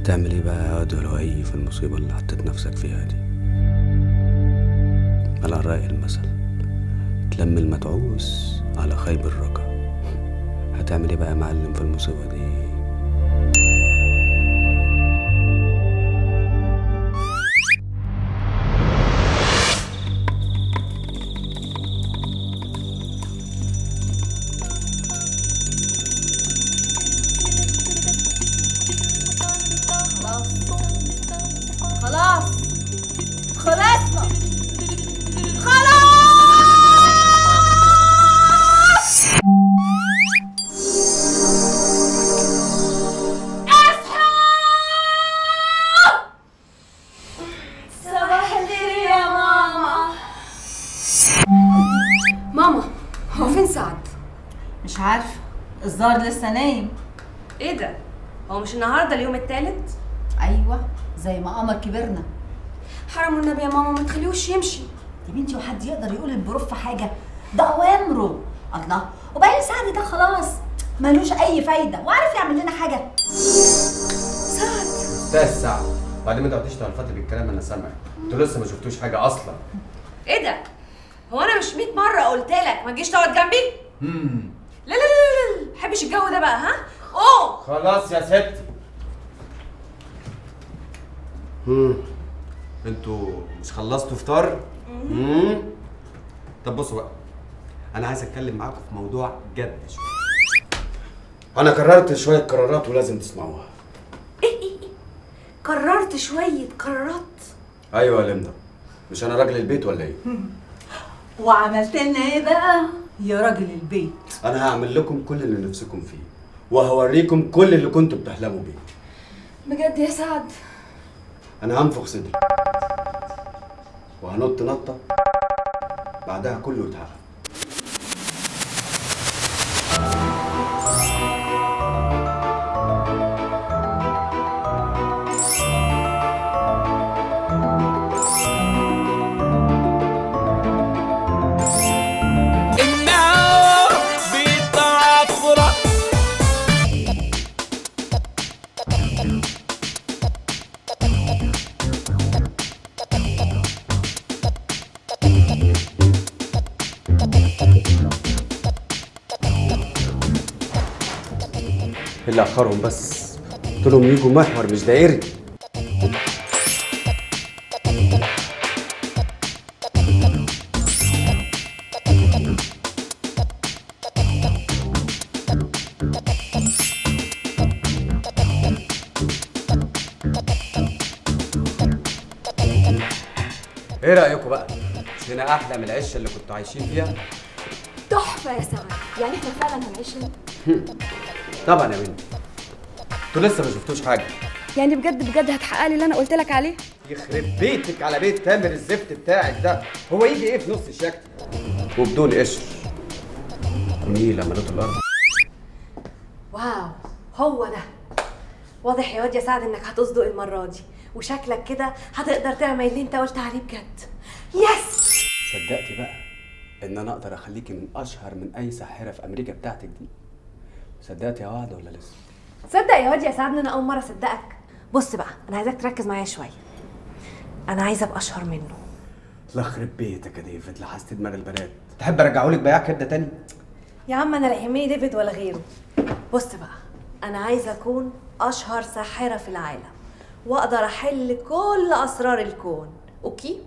هتعمل ايه بقى يا واد لؤي في المصيبة اللي حطيت نفسك فيها دي؟ على رأي المثل، تلم المتعوس على خيب الرجا. هتعمل ايه بقى يا معلم في المصيبة دي؟ خلاص خلصنا. خلاص. اصحى. صباح الخير يا ماما. ماما، هو فين سعد؟ مش عارفه، الظاهر لسه نايم. ايه ده؟ هو مش النهارده اليوم التالت؟ ايوه زي ما قمر كبرنا. حرام النبي يا ماما ما تخليهوش يمشي. يا بنتي وحد يقدر يقول للبروف حاجه؟ ده اوامره. الله، وبعدين سعد ده خلاص ملوش اي فايده وعارف يعمل لنا حاجه. سعد استاذ سعد، بعدين ما تقعديش تلفتي بالكلام، انا سامعك. انتوا لسه ما شفتوش حاجه اصلا. ايه ده؟ هو انا مش 100 مره قلت لك ما تجيش تقعد جنبي؟ لا لا لا لا، ما بحبش الجو ده بقى. ها؟ اوه خلاص يا ستي. انتوا مش خلصتوا فطار؟ طب بصوا بقى، انا عايز اتكلم معاكم في موضوع جد شويه. انا قررت شويه قرارات ولازم تسمعوها. قررت شويه قرارات؟ ايوه يا لمدة، مش انا راجل البيت ولا ايه؟ وعملت لنا ايه بقى يا راجل البيت؟ انا هعمل لكم كل اللي نفسكم فيه وهوريكم كل اللي كنتوا بتحلموا بيه. بجد يا سعد؟ انا هنفخ صدري وهنط نطه بعدها كله يتحقق. اللي اخرهم بس قلت لهم يجوا محور مش دايري. ايه رايكم بقى؟ مش هنا احلى من العشه اللي كنتوا عايشين فيها؟ تحفه يا سعد، يعني احنا فعلا هنعيش هنا؟ طبعا يا بنتي، انتوا لسه ما شفتوش حاجه. يعني بجد بجد هتحقق لي اللي انا قلت لك عليه؟ يخرب بيتك على بيت تامر الزفت بتاعك ده، هو يجي ايه في نص الشكل وبدون قشر ونيله ملوت الارض. واو، هو ده واضح يا واد يا سعد انك هتصدق المره دي، وشكلك كده هتقدر تعمل اللي انت قلت عليه بجد. يس. صدقتي بقى ان انا اقدر اخليكي من اشهر من اي ساحره في امريكا بتاعتك دي؟ صدقتي يا وعد ولا لسه؟ تصدق يا واد يا سعد ان انا اول مره اصدقك. بص بقى، انا عايزاك تركز معايا شويه، انا عايزه ابقى اشهر منه. الله يخرب بيتك يا ديفيد، لحست دماغ البنات. تحب ارجعهولك بياع كده تاني؟ يا عم انا لا يهمني ديفيد ولا غيره. بص بقى، انا عايزه اكون اشهر ساحره في العالم واقدر احل كل اسرار الكون. اوكي؟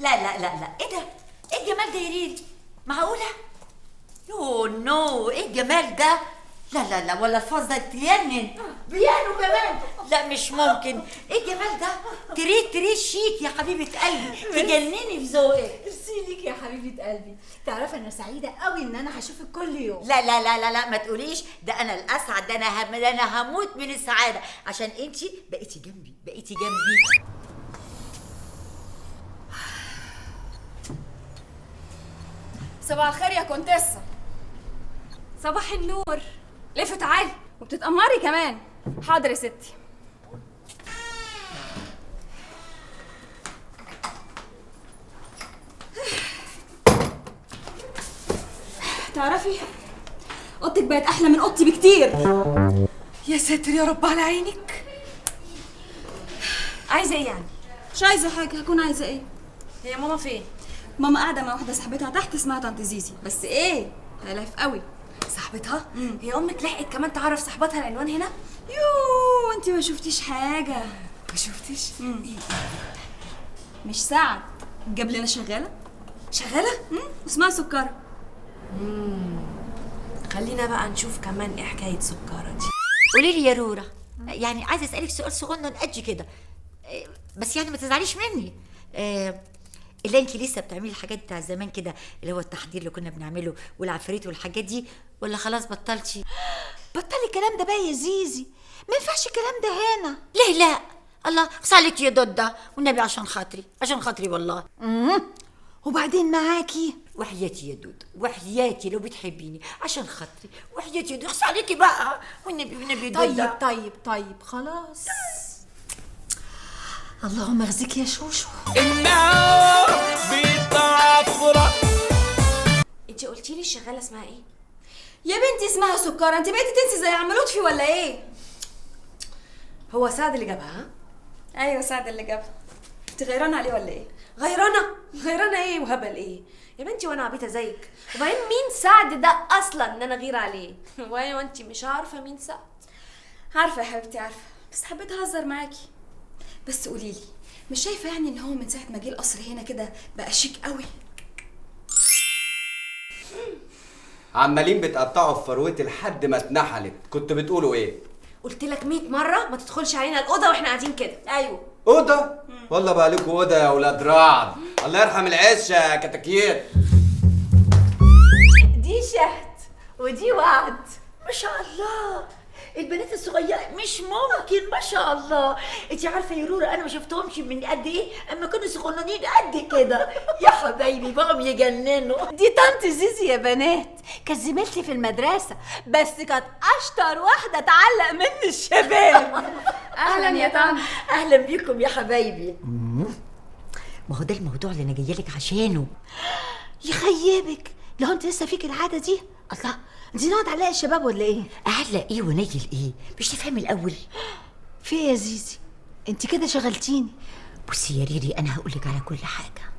لا لا لا لا، ايه ده؟ ايه الجمال ده يا ريري؟ معقولة؟ يو نو، ايه الجمال ده؟ لا لا لا، ولا الفاظ ده تجنن. بيانو كمان؟ لا مش ممكن. ايه الجمال ده؟ تريد شيك يا حبيبة قلبي، تجنني في ذوقك. ميرسي ليك يا حبيبه قلبي. تعرفي انا سعيده قوي ان انا هشوفك كل يوم. لا لا لا لا لا، ما تقوليش ده انا الاسعد، ده انا هموت من السعادة عشان انتي بقيتي جنبي. صباح الخير يا كونتيسا. صباح النور. لفت تعالي وبتتأمري كمان. حاضر يا ستي. تعرفي اوضتك بقت احلى من اوضتي بكتير. يا ساتر يا رب على عينك. عايزه ايه يعني؟ مش عايزه حاجه. هكون عايزه ايه؟ هي ماما فين؟ ماما قاعده مع واحده صاحبتها تحت اسمها طنط زيزي، بس ايه هلاف قوي. صاحبتها؟ هي امك لحقت كمان تعرف صاحبتها العنوان هنا؟ يوه انت ما شفتيش حاجه. ما شفتش؟ مش سعد جاب لنا شغاله اسمها سكره. خلينا بقى نشوف كمان ايه حكايه سكره دي. قولي لي يا رورا، يعني عايزه اسالك سؤال صغنن قد كده، بس يعني ما تزعليش مني. اللي انت لسه بتعملي الحاجات بتاع زمان كده، اللي هو التحضير اللي كنا بنعمله والعفريت والحاجات دي، ولا خلاص بطلتي؟ بطلي الكلام ده بقى يا زيزي، ما ينفعش الكلام ده هنا. ليه لا؟ الله اقص عليك يا ضده والنبي، عشان خاطري والله. وبعدين معاكي وحياتي يا دود، وحياتي لو بتحبيني عشان خاطري، وحياتي يا دود اقص عليكي بقى والنبي دودة. طيب خلاص. اللهم اغزيك يا شوشو. النار بتعفرة. انت قلتي لي الشغاله اسمها ايه؟ يا بنتي اسمها سكره. انت بقيتي تنسي زي عم لطفي ولا ايه؟ هو سعد اللي جابها؟ ايوه سعد اللي جابها. انت غيرانه عليه ولا ايه؟ غيرانه ايه وهبل ايه يا بنتي، وانا عبيطه زيك؟ وبعدين مين سعد ده اصلا ان انا غير عليه؟ وايوه انت مش عارفه مين سعد؟ عارفه يا حبيبتي عارفه، بس حبيت اهزر معاكي. بس قولي لي، مش شايفه يعني ان هو من ساعه ما جه القصر هنا كده بقى شيك قوي؟ عمالين بتقطعوا في فروتي لحد ما اتنحلت. كنت بتقولوا ايه؟ قلت لك 100 مره ما تدخلش علينا الاوضه واحنا قاعدين كده. ايوه اوضه؟ والله بقى لكم اوضه يا ولاد رعد. الله يرحم العش يا كتاكيت. دي شهد ودي وعد. ما شاء الله البنات الصغيره مش ممكن، ما شاء الله. انت عارفه يا رورا انا ما شفتهمش من قد ايه اما كانوا صغننين قد كده يا حبايبي، بقوا يجننوا. دي طنط زيزي يا بنات، كانت زميلتي في المدرسه، بس كانت اشطر واحده تعلق من الشباب. اهلا يا طنط. اهلا بيكم يا حبايبي. ما هو ده الموضوع اللي انا جايه لك عشانه. يخيبك لو انت لسه فيك العاده دي. الله، انت ناويه تعلقي الشباب ولا ايه؟ اعلق ايه ونيل ايه؟ مش تفهمي الاول؟ في ايه يا زيزي؟ انت كده شغلتيني. بصي يا ريري، انا هقولك على كل حاجه.